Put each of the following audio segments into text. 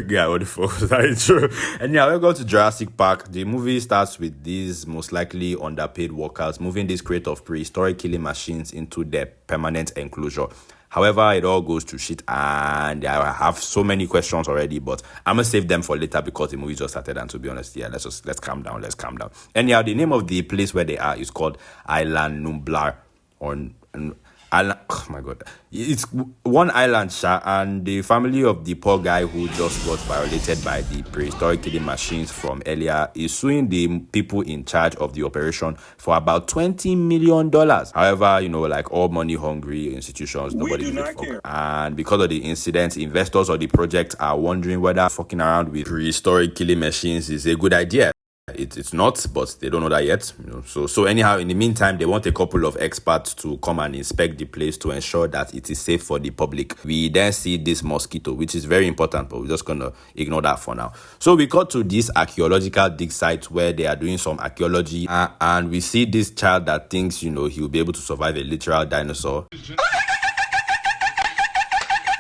Yeah, what the fuck? That is true. And yeah, we go to Jurassic Park. The movie starts with these most likely underpaid workers moving this crate of prehistoric killing machines into their permanent enclosure. However, it all goes to shit, and I have so many questions already, but I'm gonna save them for later because the movie just started. And to be honest, yeah, let's calm down. Let's calm down. And yeah, the name of the place where they are is called Island Numblar, or island. Oh my god, it's one island, and the family of the poor guy who just got violated by the prehistoric killing machines from earlier is suing the people in charge of the operation for about $20 million. However, like all money hungry institutions, nobody gives a fuck. And because of the incident, investors of the project are wondering whether fucking around with prehistoric killing machines is a good idea. It's not, but they don't know that yet. So anyhow, in the meantime, they want a couple of experts to come and inspect the place to ensure that it is safe for the public. We then see this mosquito, which is very important, but we're just gonna ignore that for now. So we got to this archaeological dig site where they are doing some archaeology, and we see this child that thinks he'll be able to survive a literal dinosaur.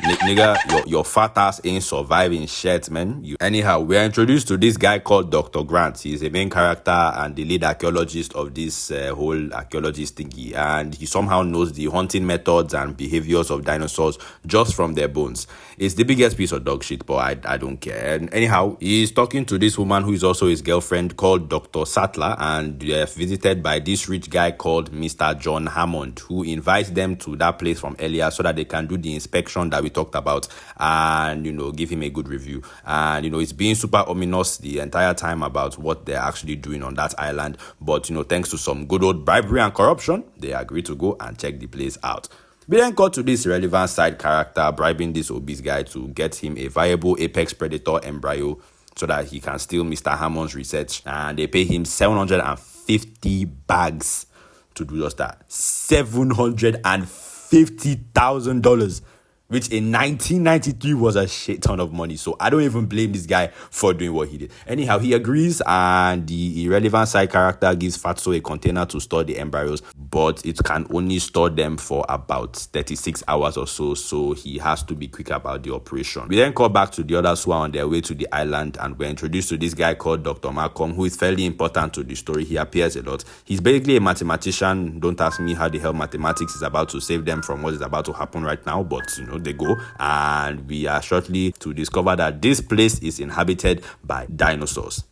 Nigga, your fat ass ain't surviving shit, man. Anyhow, we're introduced to this guy called Dr. Grant. He's the main character and the lead archaeologist of this whole archaeology thingy. And he somehow knows the hunting methods and behaviors of dinosaurs just from their bones. It's the biggest piece of dog shit, but I don't care. And anyhow, he's talking to this woman who is also his girlfriend called Dr. Sattler, and they're visited by this rich guy called Mr. John Hammond, who invites them to that place from earlier so that they can do the inspection that we talked about and give him a good review. And it's being super ominous the entire time about what they're actually doing on that island, but thanks to some good old bribery and corruption, they agree to go and check the place out. We then got to this relevant side character bribing this obese guy to get him a viable apex predator embryo so that he can steal Mr. Hammond's research, and they pay him 750 bags to do just that. $750,000, which in 1993 was a shit ton of money. So I don't even blame this guy for doing what he did. Anyhow, he agrees, and the irrelevant side character gives Fatso a container to store the embryos, but it can only store them for about 36 hours or so, so he has to be quick about the operation. We then call back to the others who are on their way to the island, and we're introduced to this guy called Dr. Malcolm, who is fairly important to the story. He appears a lot. He's basically a mathematician. Don't ask me how the hell mathematics is about to save them from what is about to happen right now, but they go, and we are shortly to discover that this place is inhabited by dinosaurs.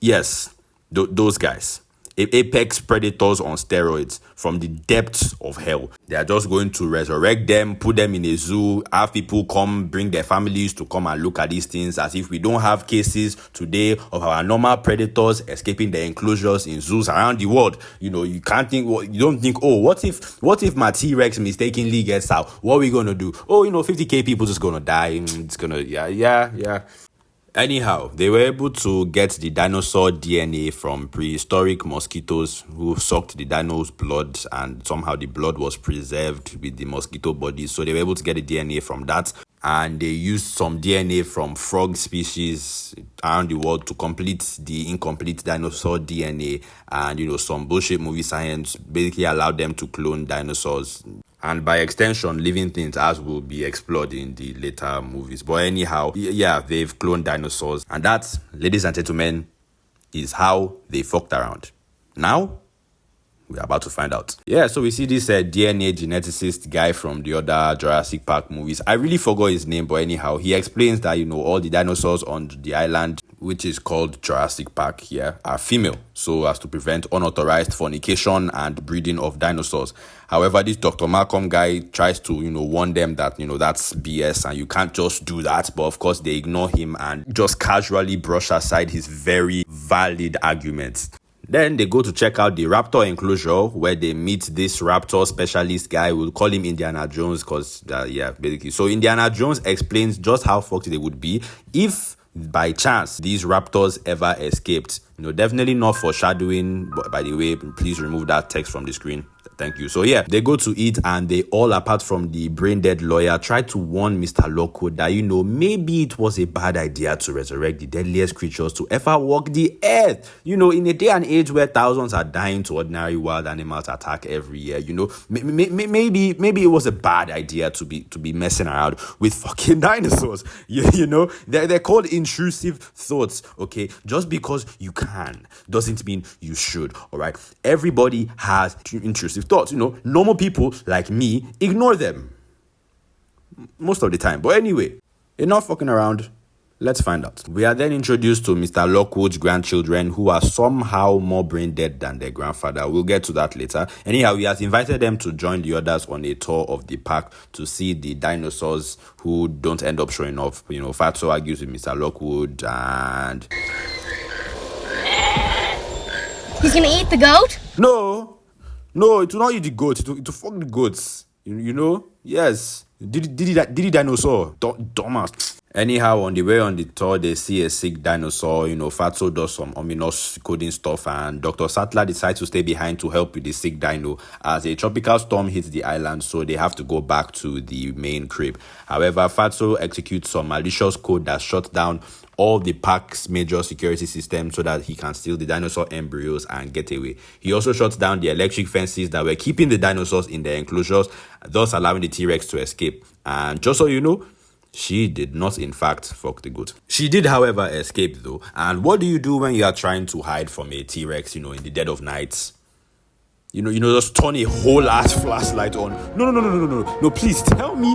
Yes, those guys. Apex predators on steroids from the depths of hell. They are just going to resurrect them, put them in a zoo, have people come, bring their families to come and look at these things, as if we don't have cases today of our normal predators escaping their enclosures in zoos around the world. You can't think, you don't think, what if my T-Rex mistakenly gets out? What are we going to do? 50k people just going to die. It's going to, yeah. Anyhow, they were able to get the dinosaur DNA from prehistoric mosquitoes who sucked the dino's blood, and somehow the blood was preserved with the mosquito bodies. So they were able to get the DNA from that, and they used some DNA from frog species around the world to complete the incomplete dinosaur DNA. And, some bullshit movie science basically allowed them to clone dinosaurs, and by extension, living things, as will be explored in the later movies. But anyhow, yeah, they've cloned dinosaurs. And that, ladies and gentlemen, is how they fucked around. Now, we're about to find out. Yeah, so we see this DNA geneticist guy from the other Jurassic Park movies. I really forgot his name, but anyhow, he explains that, all the dinosaurs on the island, which is called Jurassic Park here, are female, so as to prevent unauthorized fornication and breeding of dinosaurs. However, this Dr. Malcolm guy tries to, warn them that, that's BS and you can't just do that. But of course, they ignore him and just casually brush aside his very valid arguments. Then they go to check out the Raptor enclosure, where they meet this Raptor specialist guy. We'll call him Indiana Jones because, basically. So Indiana Jones explains just how fucked they would be if by chance these raptors ever escaped. Definitely not foreshadowing, but by the way, please remove that text from the screen. Thank you. So yeah, they go to eat and they all, apart from the brain dead lawyer, try to warn Mr. Lockwood that, maybe it was a bad idea to resurrect the deadliest creatures to ever walk the earth. In a day and age where thousands are dying to ordinary wild animals attack every year, maybe it was a bad idea to be messing around with fucking dinosaurs. They're called intrusive thoughts, okay? Just because you can doesn't mean you should, all right? Everybody has intrusive thoughts. Normal people like me ignore them most of the time. But anyway, enough fucking around. Let's find out. We are then introduced to Mr. Lockwood's grandchildren, who are somehow more brain dead than their grandfather. We'll get to that later. Anyhow, he has invited them to join the others on a tour of the park to see the dinosaurs who don't end up showing up. Fatso argues with Mr. Lockwood and... He's gonna eat the goat? No, it will not eat the goat. It will fuck the goats. Yes. Did he dinosaur? Dumbass. Anyhow, on the way on the tour, they see a sick dinosaur. Fatso does some ominous coding stuff, and Dr. Sattler decides to stay behind to help with the sick dino as a tropical storm hits the island, so they have to go back to the main crib. However, Fatso executes some malicious code that shuts down all the park's major security systems so that he can steal the dinosaur embryos and get away. He also shuts down the electric fences that were keeping the dinosaurs in their enclosures, thus allowing the T-Rex to escape. And just so you know, she did not, in fact, fuck the goat. She did, however, escape, though. And what do you do when you are trying to hide from a T-Rex, in the dead of night? Just turn a whole ass flashlight on. No, please tell me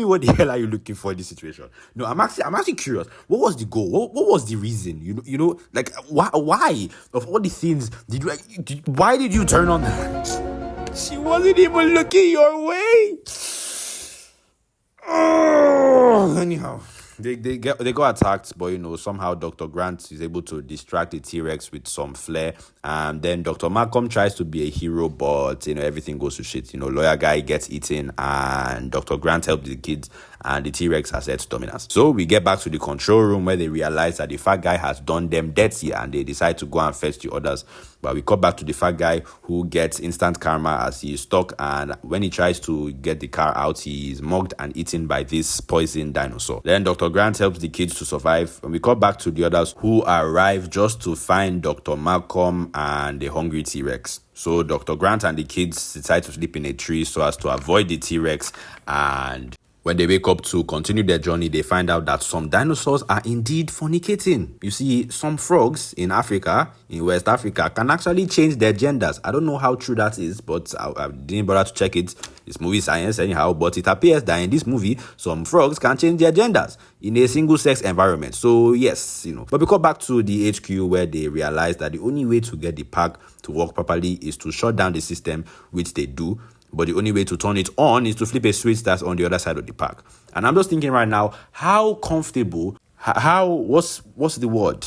what the hell are you looking for in this situation? No, I'm actually curious. What was the goal? What was the reason? Why? Of all the things, why did you turn on that? She wasn't even looking your way. Anyhow, they got attacked, but somehow Dr. Grant is able to distract the T-Rex with some flair, and then Dr. Malcolm tries to be a hero, but everything goes to shit. Lawyer guy gets eaten, and Dr. Grant helped the kids, and the T-Rex has its dominance. So we get back to the control room where they realize that the fat guy has done them dirty, and they decide to go and fetch the others. But we cut back to the fat guy who gets instant karma as he is stuck, and when he tries to get the car out, he is mugged and eaten by this poison dinosaur. Then Dr. Grant helps the kids to survive, and we cut back to the others who arrive just to find Dr. Malcolm and the hungry T-Rex. So Dr. Grant and the kids decide to sleep in a tree so as to avoid the T-Rex, and when they wake up to continue their journey, they find out that some dinosaurs are indeed fornicating. You see, some frogs in Africa, in West Africa, can actually change their genders. I don't know how true that is, but I didn't bother to check it. It's movie science anyhow, but it appears that in this movie, some frogs can change their genders in a single-sex environment. So yes, But we come back to the HQ where they realize that the only way to get the park to work properly is to shut down the system, which they do. But the only way to turn it on is to flip a switch that's on the other side of the park. And I'm just thinking right now, how comfortable, what's the word?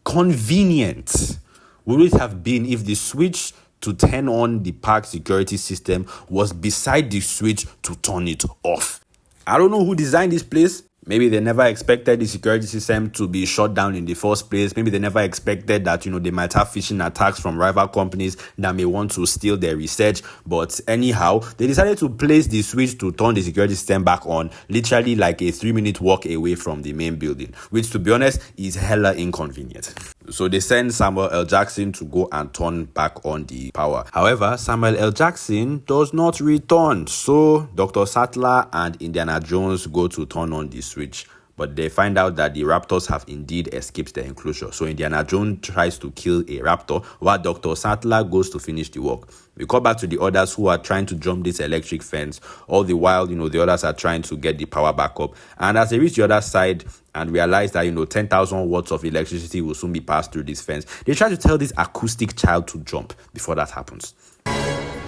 Convenient would it have been if the switch to turn on the park security system was beside the switch to turn it off? I don't know who designed this place. Maybe they never expected the security system to be shut down in the first place. Maybe they never expected that, they might have phishing attacks from rival companies that may want to steal their research. But anyhow, they decided to place the switch to turn the security system back on, literally like a 3-minute walk away from the main building, which, to be honest, is hella inconvenient. So they send Samuel L. Jackson to go and turn back on the power. However, Samuel L. Jackson does not return. So Dr. Sattler and Indiana Jones go to turn on the switch, but they find out that the raptors have indeed escaped their enclosure. So Indiana Jones tries to kill a raptor while Dr. Sattler goes to finish the work. We come back to the others who are trying to jump this electric fence. All the while, the others are trying to get the power back up. And as they reach the other side and realize that, 10,000 watts of electricity will soon be passed through this fence, they try to tell this acoustic child to jump before that happens. Get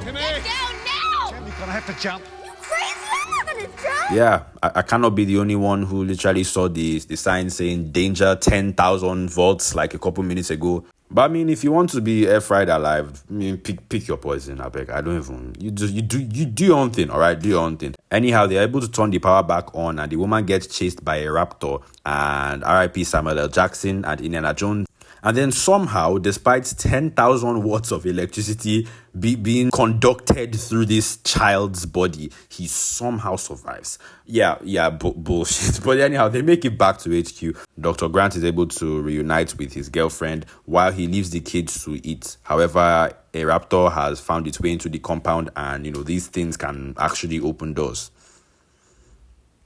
down now! You're gonna have to jump. You crazy? I'm not gonna jump! Yeah, I cannot be the only one who literally saw the sign saying danger 10,000 volts like a couple minutes ago. But if you want to be air fried alive, pick your poison, I beg. I don't even. You do your own thing, all right? Do your own thing. Anyhow, they're able to turn the power back on, and the woman gets chased by a raptor. And R.I.P. Samuel L. Jackson and Indiana Jones And then somehow, despite 10,000 watts of electricity being conducted through this child's body, he somehow survives. Bullshit. But anyhow, they make it back to HQ. Dr. Grant is able to reunite with his girlfriend while he leaves the kids to eat. However, a raptor has found its way into the compound, and these things can actually open doors.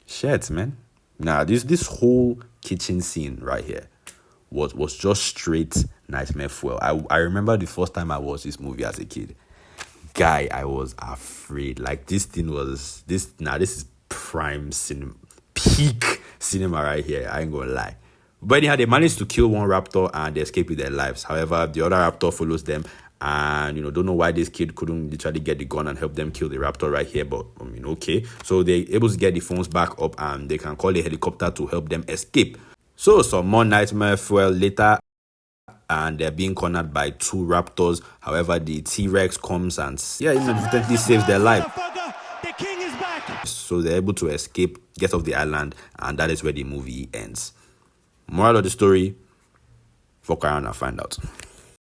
Shit, man. Now, this whole kitchen scene right here was just straight nightmare fuel. I remember the first time I watched this movie as a kid. Guy, I was afraid. Like, this is prime cinema, peak cinema right here. I ain't gonna lie. But anyhow, they managed to kill one raptor and they escape with their lives. However, the other raptor follows them, and don't know why this kid couldn't literally get the gun and help them kill the raptor right here. But okay, so they're able to get the phones back up and they can call a helicopter to help them escape. So some more nightmare fuel later, and they're being cornered by two raptors. However, the T-Rex comes and inadvertently saves their life. The king is back. So they're able to escape, get off the island, and that is where the movie ends. Moral of the story: fuck around and find out.